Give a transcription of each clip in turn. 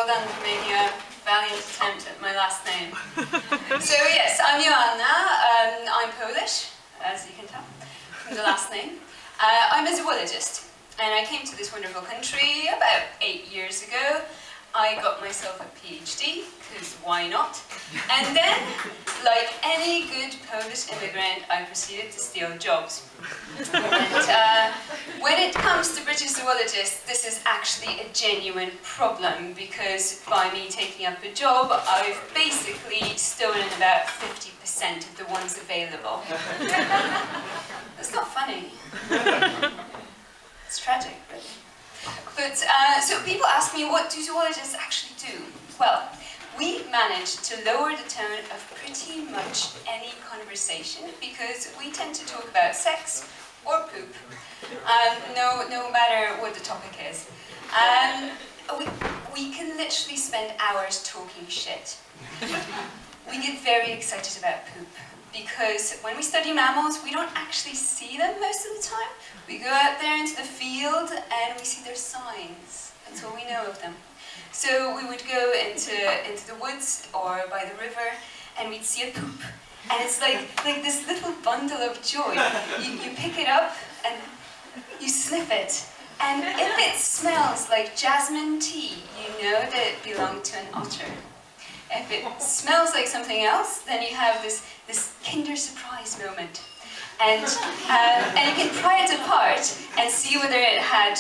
well done for making a valiant attempt at my last name. So yes, I'm Joanna. I'm Polish, as you can tell from the last name. I'm a zoologist, and I came to this wonderful country about 8 years ago. I got myself a PhD, because why not? And then, like any good Polish immigrant, I proceeded to steal jobs. And when it comes to British zoologists, this is actually a genuine problem, because by me taking up a job, I've basically stolen about 50% of the ones available. That's not funny. It's tragic, really. But, so people ask me, what do zoologists actually do? Well, we manage to lower the tone of pretty much any conversation because we tend to talk about sex or poop, no matter what the topic is. We can literally spend hours talking shit. We get very excited about poop because when we study mammals, we don't actually see them most of the time. We go out there into the field and we see their signs. That's all we know of them. So we would go into the woods or by the river and we'd see a poop. And it's like this little bundle of joy. You pick it up and you sniff it. And if it smells like jasmine tea, you know that it belonged to an otter. If it smells like something else, then you have this Kinder Surprise moment. And you can pry it apart and see whether it had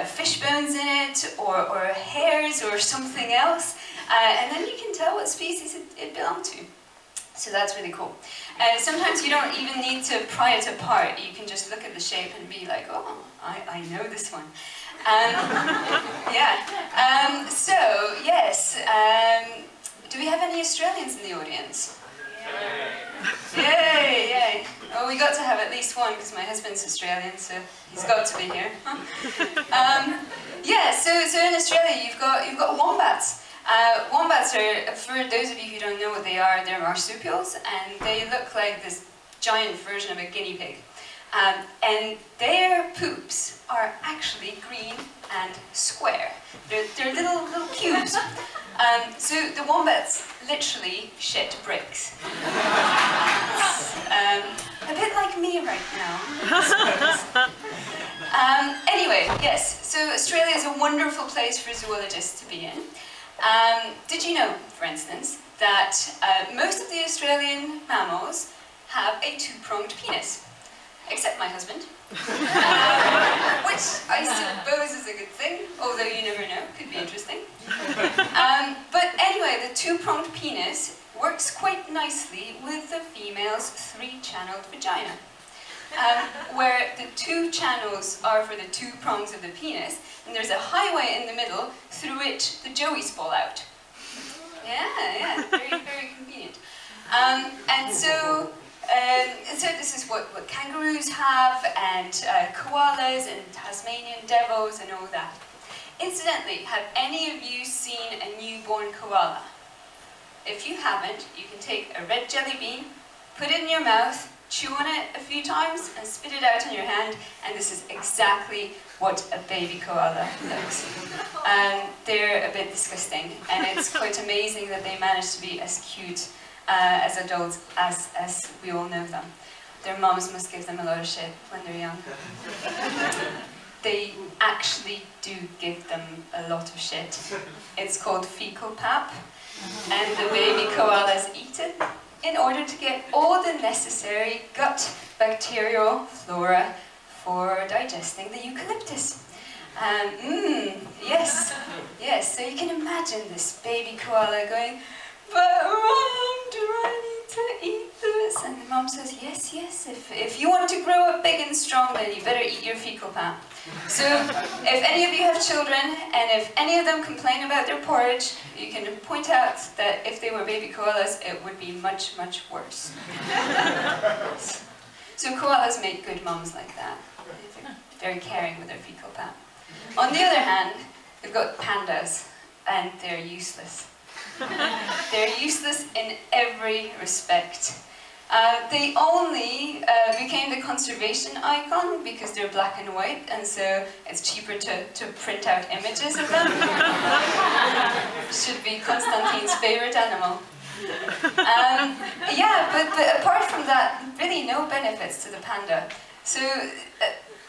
fish bones in it, or hairs, or something else. And then you can tell what species it belonged to. So that's really cool. Sometimes you don't even need to pry it apart. You can just look at the shape and be like, oh, I know this one. Yeah. So, yes. Do we have any Australians in the audience? Yay, yay. Oh, we got to have at least one because my husband's Australian, so he's got to be here. Yeah, so in Australia you've got wombats. Wombats are, for those of you who don't know what they are, they're marsupials, and they look like this giant version of a guinea pig. And their poops are actually green and square. They're little cubes. So the wombats literally shit bricks. A bit like me right now. Anyway, yes, so Australia is a wonderful place for zoologists to be in. Did you know, for instance, that most of the Australian mammals have a two-pronged penis? Except my husband. Which I suppose is a good thing, although you never know, could be interesting. But anyway, the two-pronged penis works quite nicely with the female's three-channeled vagina, where the two channels are for the two prongs of the penis, and there's a highway in the middle through which the joeys fall out. Yeah, very, very convenient. And so this is what kangaroos have, and koalas, and Tasmanian devils, and all that. Incidentally, have any of you seen a newborn koala? If you haven't, you can take a red jelly bean, put it in your mouth, chew on it a few times, and spit it out on your hand, and this is exactly what a baby koala looks. They're a bit disgusting, and it's quite amazing that they manage to be as cute as adults as we all know them. Their moms must give them a lot of shit when they're young. They actually do give them a lot of shit. It's called fecal pap, and the baby koalas eat it in order to get all the necessary gut bacterial flora for digesting the eucalyptus. Yes, so you can imagine this baby koala going, but Mom, do I need to eat this? And the mom says, yes, if you want to grow up big and strong, then you better eat your fecal pap. So if any of you have children, and if any of them complain about their porridge, you can point out that if they were baby koalas, it would be much, much worse. So koalas make good moms like that. They're very caring with their fecal pap. On the other hand, we've got pandas, and they're useless. They're useless in every respect. They only became the conservation icon because they're black and white, and so it's cheaper to print out images of them. Should be Constantine's favorite animal. Yeah, but apart from that, really no benefits to the panda. So,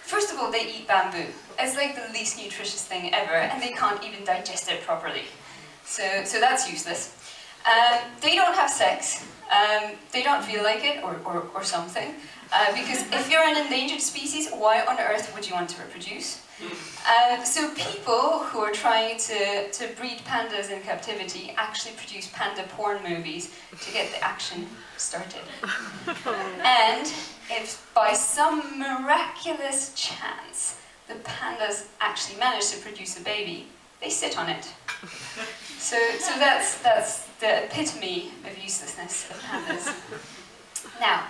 first of all, they eat bamboo. It's like the least nutritious thing ever, and they can't even digest it properly. So that's useless. They don't have sex. They don't feel like it, or something. Because if you're an endangered species, why on earth would you want to reproduce? So people who are trying to breed pandas in captivity actually produce panda porn movies to get the action started. And if by some miraculous chance the pandas actually manage to produce a baby, they sit on it. So that's the epitome of uselessness of pandas. Now,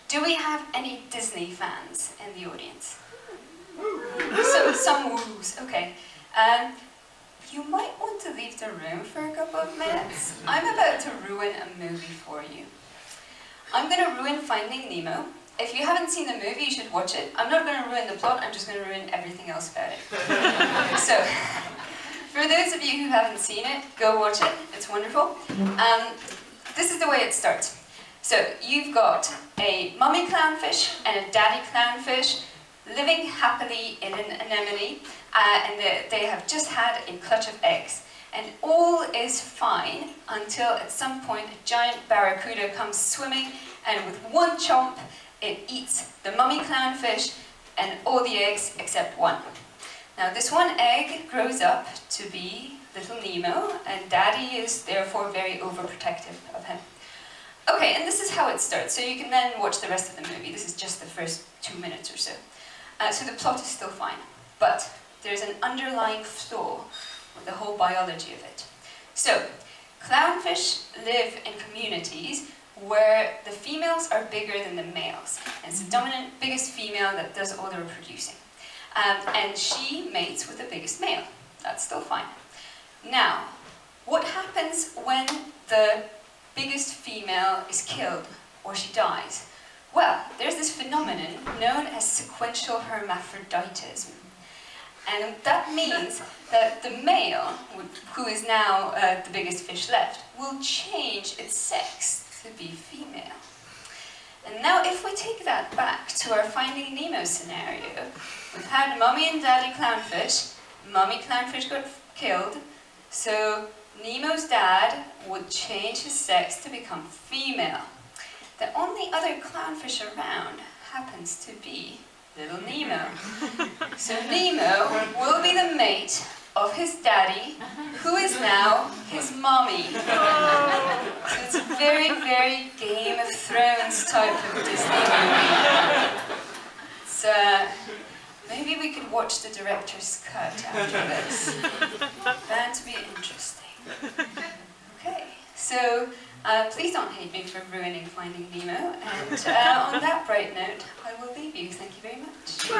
do we have any Disney fans in the audience? So, some woos, okay. You might want to leave the room for a couple of minutes. I'm about to ruin a movie for you. I'm going to ruin Finding Nemo. If you haven't seen the movie, you should watch it. I'm not going to ruin the plot, I'm just going to ruin everything else about it. So, for those of you who haven't seen it, go watch it. It's wonderful. This is the way it starts. So, you've got a mummy clownfish and a daddy clownfish living happily in an anemone, and they have just had a clutch of eggs. And all is fine until at some point a giant barracuda comes swimming, and with one chomp it eats the mummy clownfish and all the eggs except one. Now this one egg grows up to be little Nemo, and Daddy is therefore very overprotective of him. Okay, and this is how it starts, so you can then watch the rest of the movie. This is just the first 2 minutes or so. So the plot is still fine, but there's an underlying flaw with the whole biology of it. So, clownfish live in communities where the females are bigger than the males. And it's the dominant, biggest female that does all the reproducing. And she mates with the biggest male. That's still fine. Now, what happens when the biggest female is killed or she dies? Well, there's this phenomenon known as sequential hermaphroditism. And that means that the male, who is now the biggest fish left, will change its sex to be female. And now if we take that back to our Finding Nemo scenario, we've had Mummy and Daddy clownfish, Mummy clownfish got killed, so Nemo's dad would change his sex to become female. The only other clownfish around happens to be little Nemo. So Nemo will be the mate of his daddy, who is now his mommy. So it's a very, very Game of Thrones type of Disney movie. It's, maybe we could watch the director's cut after this. Bound to be interesting. Okay, so please don't hate me for ruining Finding Nemo, and on that bright note, I will leave you. Thank you very much.